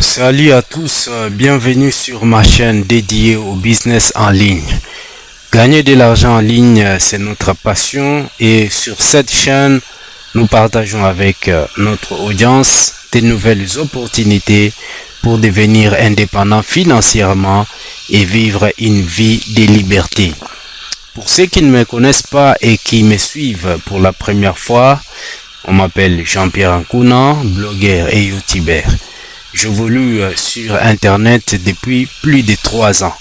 Salut à tous, bienvenue sur ma chaîne dédiée au business en ligne. Gagner de l'argent en ligne, c'est notre passion et sur cette chaîne, nous partageons avec notre audience des nouvelles opportunités pour devenir indépendant financièrement et vivre une vie de liberté. Pour ceux qui ne me connaissent pas et qui me suivent pour la première fois, on m'appelle Jean-Pierre Nkuna, blogueur et youtubeur. J'évolue sur internet depuis plus de 3 ans.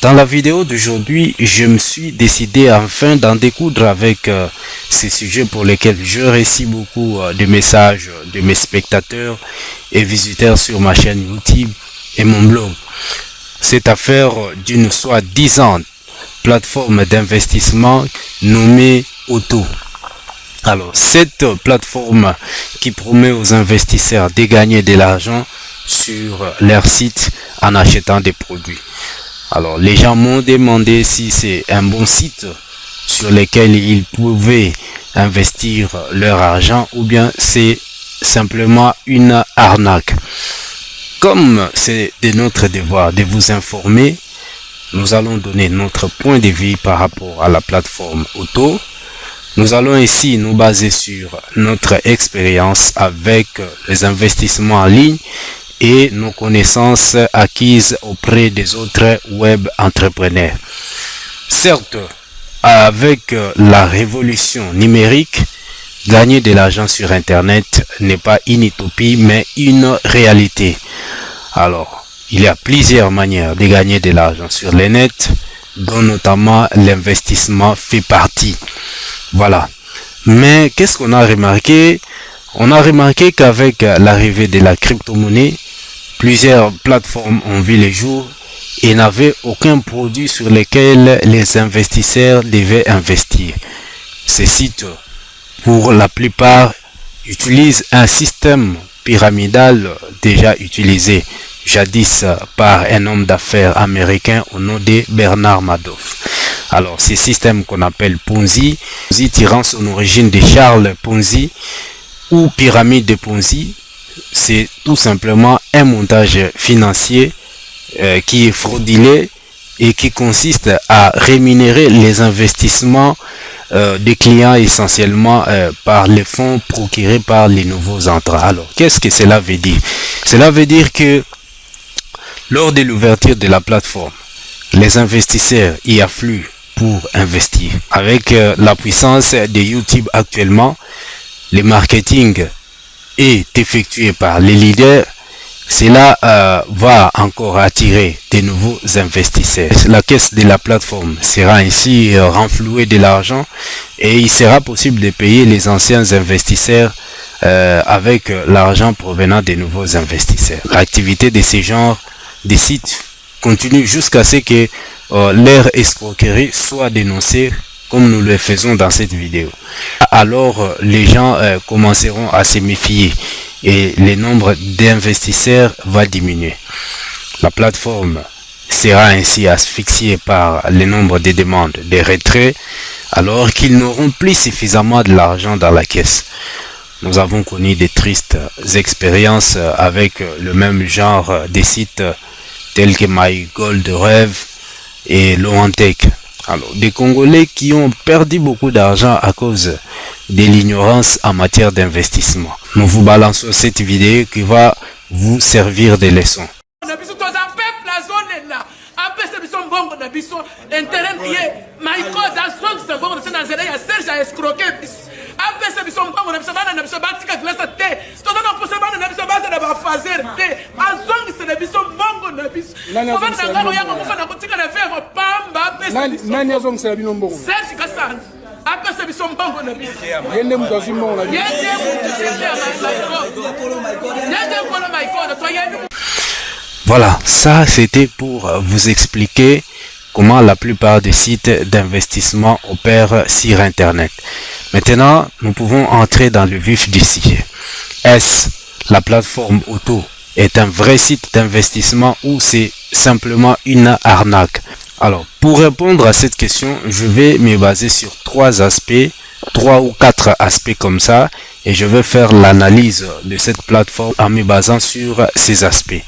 Dans la vidéo d'aujourd'hui, je me suis décidé enfin d'en découdre avec ces sujets pour lesquels je reçois beaucoup de messages de mes spectateurs et visiteurs sur ma chaîne YouTube et mon blog. Cette affaire d'une soi-disant plateforme d'investissement nommée Auto. Alors, cette plateforme qui promet aux investisseurs de gagner de l'argent sur leur site en achetant des produits. Alors, les gens m'ont demandé si c'est un bon site sur lequel ils pouvaient investir leur argent ou bien c'est simplement une arnaque. Comme c'est de notre devoir de vous informer, nous allons donner notre point de vue par rapport à la plateforme Auto. Nous allons ici nous baser sur notre expérience avec les investissements en ligne et nos connaissances acquises auprès des autres web entrepreneurs. Certes, avec la révolution numérique, gagner de l'argent sur Internet n'est pas une utopie mais une réalité. Alors, il y a plusieurs manières de gagner de l'argent sur le net, dont notamment l'investissement fait partie. Voilà. Mais qu'est-ce qu'on a remarqué? On a remarqué qu'avec l'arrivée de la crypto-monnaie, plusieurs plateformes ont vu le jour et n'avaient aucun produit sur lequel les investisseurs devaient investir. Ces sites, pour la plupart, utilisent un système pyramidal déjà utilisé jadis par un homme d'affaires américain au nom de Bernard Madoff. Alors, ces systèmes qu'on appelle Ponzi, tirant son origine de Charles Ponzi ou pyramide de Ponzi, c'est tout simplement un montage financier qui est frauduleux et qui consiste à rémunérer les investissements des clients essentiellement par les fonds procurés par les nouveaux entrants. Alors, qu'est-ce que cela veut dire? Cela veut dire que lors de l'ouverture de la plateforme, les investisseurs y affluent pour investir. Avec la puissance de YouTube actuellement, le marketing est effectué par les leaders. Cela va encore attirer de nouveaux investisseurs. La caisse de la plateforme sera ainsi renflouée de l'argent et il sera possible de payer les anciens investisseurs avec l'argent provenant des nouveaux investisseurs. L'activité de ce genre de sites continue jusqu'à ce que leur escroquerie soit dénoncée comme nous le faisons dans cette vidéo. Alors les gens commenceront à se méfier et le nombre d'investisseurs va diminuer. La plateforme sera ainsi asphyxiée par le nombre de demandes de retrait alors qu'ils n'auront plus suffisamment de l'argent dans la caisse. Nous avons connu de tristes expériences avec le même genre de sites tels que My Gold Rêve et Loantec. Alors, des Congolais qui ont perdu beaucoup d'argent à cause de l'ignorance en matière d'investissement. Nous vous balançons cette vidéo qui va vous servir de leçon. Voilà, ça c'était pour vous expliquer comment la plupart des sites d'investissement opèrent sur Internet. Maintenant, nous pouvons entrer dans le vif du sujet. Est-ce la plateforme Auto est un vrai site d'investissement ou c'est simplement une arnaque? Alors, pour répondre à cette question, je vais me baser sur 3 aspects 3 ou 4 aspects comme ça et je vais faire l'analyse de cette plateforme en me basant sur ces aspects.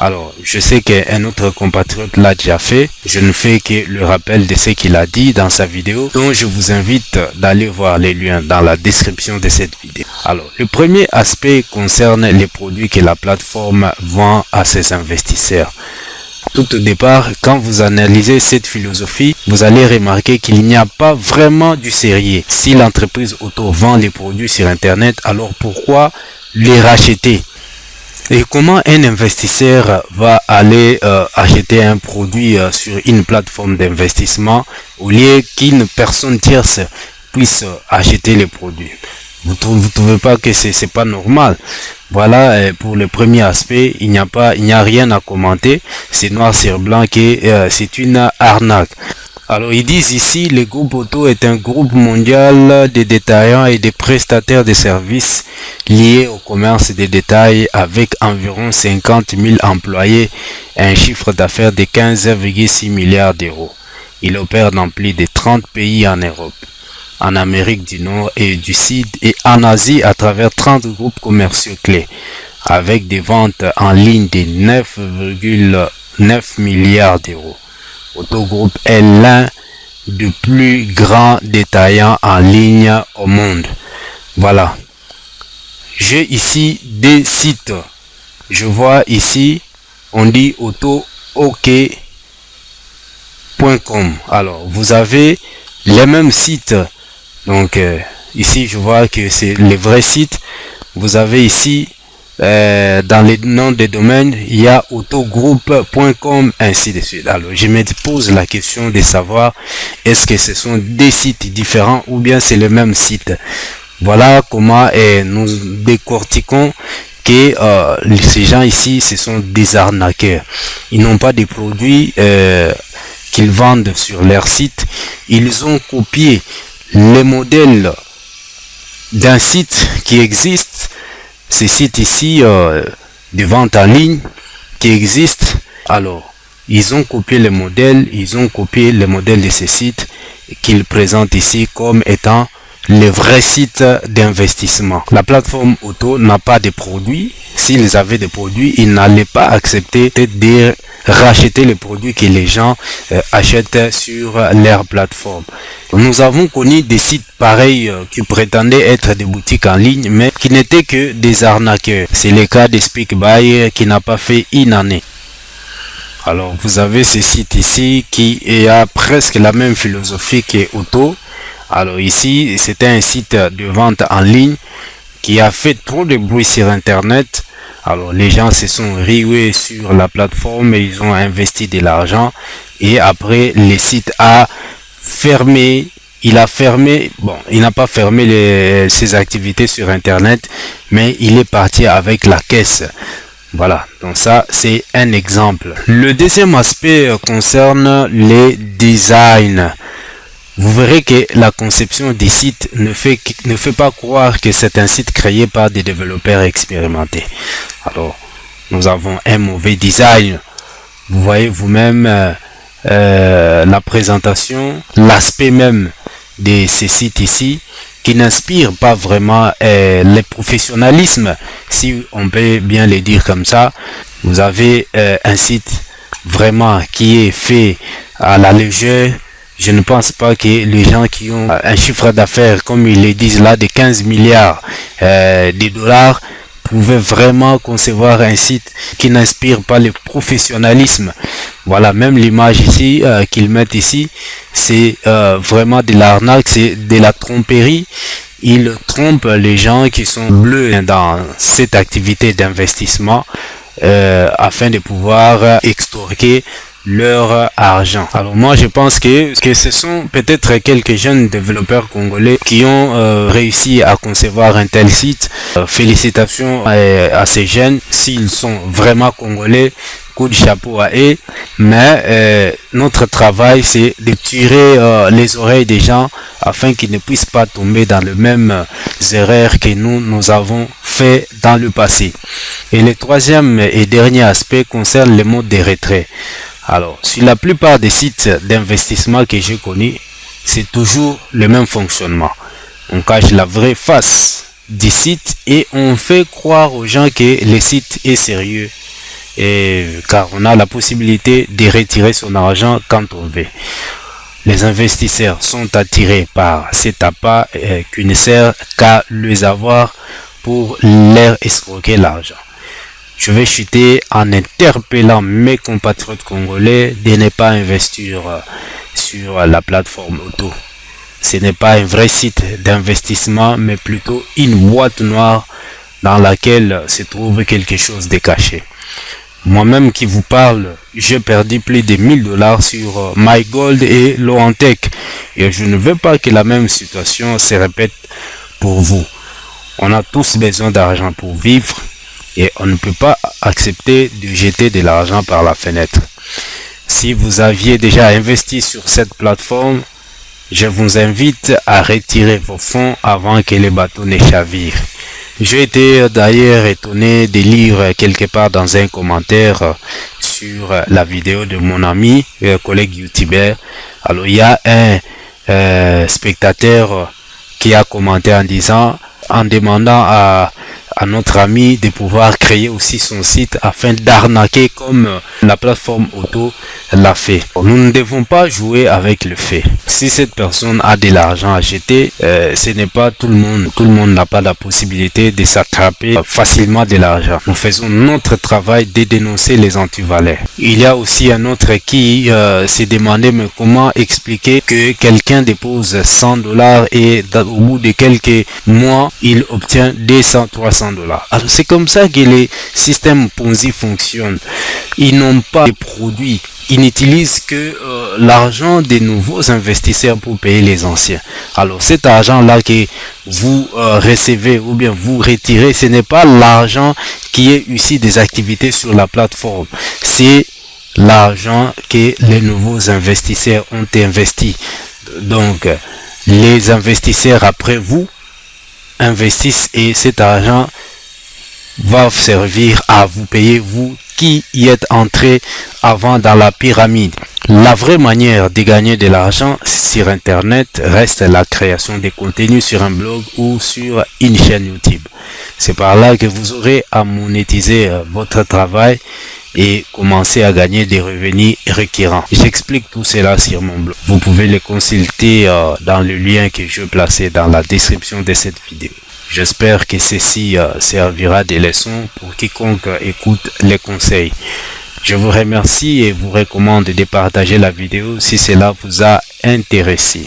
Alors, je sais qu'un autre compatriote l'a déjà fait. Je ne fais que le rappel de ce qu'il a dit dans sa vidéo. Donc, je vous invite d'aller voir les liens dans la description de cette vidéo. Alors, le premier aspect concerne les produits que la plateforme vend à ses investisseurs. Tout au départ, quand vous analysez cette philosophie, vous allez remarquer qu'il n'y a pas vraiment du sérieux. Si l'entreprise auto vend les produits sur Internet, alors pourquoi les racheter? Et comment un investisseur va aller acheter un produit sur une plateforme d'investissement au lieu qu'une personne tierce puisse acheter les produits? Vous trouvez pas que c'est pas normal? Voilà, pour le premier aspect, il n'y a rien à commenter. C'est noir sur blanc que c'est une arnaque. Alors ils disent ici, le groupe Auto est un groupe mondial de détaillants et de prestataires de services liés au commerce des détails avec environ 50 000 employés et un chiffre d'affaires de 15,6 milliards d'euros. Il opère dans plus de 30 pays en Europe, en Amérique du Nord et du Sud et en Asie à travers 30 groupes commerciaux clés avec des ventes en ligne de 9,9 milliards d'euros. Autogroupe est l'un des plus grands détaillants en ligne au monde. Voilà. J'ai ici des sites. Je vois ici, on dit auto-ok.com. Alors, vous avez les mêmes sites. Donc, ici, je vois que c'est les vrais sites. Vous avez ici, dans les noms des domaines, il y a autogroupe.com, ainsi de suite. Alors, je me pose la question de savoir, est-ce que ce sont des sites différents ou bien c'est le même site? Voilà comment nous décortiquons que ces gens ici, ce sont des arnaqueurs. Ils n'ont pas des produits qu'ils vendent sur leur site. Ils ont copié les modèles d'un site qui existe. Ces sites ici de vente en ligne qui existent. Alors, ils ont copié les modèles, de ces sites qu'ils présentent ici comme étant les vrais sites d'investissement. La plateforme auto n'a pas de produits. S'ils avaient des produits, ils n'allaient pas accepter de racheter les produits que les gens achètent sur leur plateforme. Nous avons connu des sites pareils qui prétendaient être des boutiques en ligne, mais qui n'étaient que des arnaqueurs. C'est le cas de SpeakBuy qui n'a pas fait une année. Alors, vous avez ce site ici qui a presque la même philosophie que Auto. Alors ici, c'était un site de vente en ligne qui a fait trop de bruit sur Internet. Alors les gens se sont rués sur la plateforme et ils ont investi de l'argent. Et après, le site a fermé. Il a fermé, bon, il n'a pas fermé ses activités sur Internet, mais il est parti avec la caisse. Voilà, donc ça, c'est un exemple. Le deuxième aspect concerne les designs. Vous verrez que la conception des sites ne fait pas croire que c'est un site créé par des développeurs expérimentés. Alors, nous avons un mauvais design. Vous voyez vous-même la présentation, l'aspect même de ces sites ici, qui n'inspire pas vraiment le professionnalisme, si on peut bien le dire comme ça. Vous avez un site vraiment qui est fait à la légère. Je ne pense pas que les gens qui ont un chiffre d'affaires, comme ils le disent là, de 15 milliards de dollars, pouvaient vraiment concevoir un site qui n'inspire pas le professionnalisme. Voilà, même l'image ici qu'ils mettent ici, c'est vraiment de l'arnaque, c'est de la tromperie. Ils trompent les gens qui sont bleus dans cette activité d'investissement afin de pouvoir extorquer leur argent. Alors moi je pense que ce sont peut-être quelques jeunes développeurs congolais qui ont réussi à concevoir un tel site. Félicitations à ces jeunes, s'ils sont vraiment congolais, coup de chapeau à eux. Mais notre travail c'est de tirer les oreilles des gens afin qu'ils ne puissent pas tomber dans les mêmes erreurs que nous avons fait dans le passé. Et le troisième et dernier aspect concerne le mode de retrait. Alors, sur la plupart des sites d'investissement que j'ai connus, c'est toujours le même fonctionnement. On cache la vraie face du site et on fait croire aux gens que le site est sérieux, car on a la possibilité de retirer son argent quand on veut. Les investisseurs sont attirés par cet appât qui ne sert qu'à les avoir pour leur escroquer l'argent. Je vais chuter en interpellant mes compatriotes congolais de ne pas investir sur la plateforme auto. Ce n'est pas un vrai site d'investissement, mais plutôt une boîte noire dans laquelle se trouve quelque chose de caché. Moi-même qui vous parle, j'ai perdu plus de 1000 $ sur MyGold et Loantec. Et je ne veux pas que la même situation se répète pour vous. On a tous besoin d'argent pour vivre et on ne peut pas accepter de jeter de l'argent par la fenêtre. Si vous aviez déjà investi sur cette plateforme, je vous invite à retirer vos fonds avant que les bateaux ne chavirent. J'ai été d'ailleurs étonné de lire quelque part dans un commentaire sur la vidéo de mon ami, collègue youtubeur. Alors il y a un spectateur qui a commenté en demandant à notre ami de pouvoir créer aussi son site afin d'arnaquer comme la plateforme auto l'a fait. Nous ne devons pas jouer avec le fait. Si cette personne a de l'argent à jeter, ce n'est pas tout le monde. Tout le monde n'a pas la possibilité de s'attraper facilement de l'argent. Nous faisons notre travail de dénoncer les antivaleurs. Il y a aussi un autre qui s'est demandé mais comment expliquer que quelqu'un dépose 100 $ et au bout de quelques mois, il obtient 200-300 $. Alors c'est comme ça que les systèmes Ponzi fonctionnent. Ils n'ont pas de produits. Ils n'utilisent que l'argent des nouveaux investisseurs pour payer les anciens. Alors cet argent-là que vous recevez ou bien vous retirez, ce n'est pas l'argent qui est issu des activités sur la plateforme. C'est l'argent que les nouveaux investisseurs ont investi. Donc les investisseurs après vous investissent et cet argent va servir à vous payer, vous qui y êtes entré avant dans la pyramide. La vraie manière de gagner de l'argent sur internet reste la création de contenus sur un blog ou sur une chaîne YouTube. C'est par là que vous aurez à monétiser votre travail et commencer à gagner des revenus récurrents. J'explique tout cela sur mon blog. Vous pouvez le consulter dans le lien que je placerai dans la description de cette vidéo. J'espère que ceci servira de leçon pour quiconque écoute les conseils. Je vous remercie et vous recommande de partager la vidéo si cela vous a intéressé.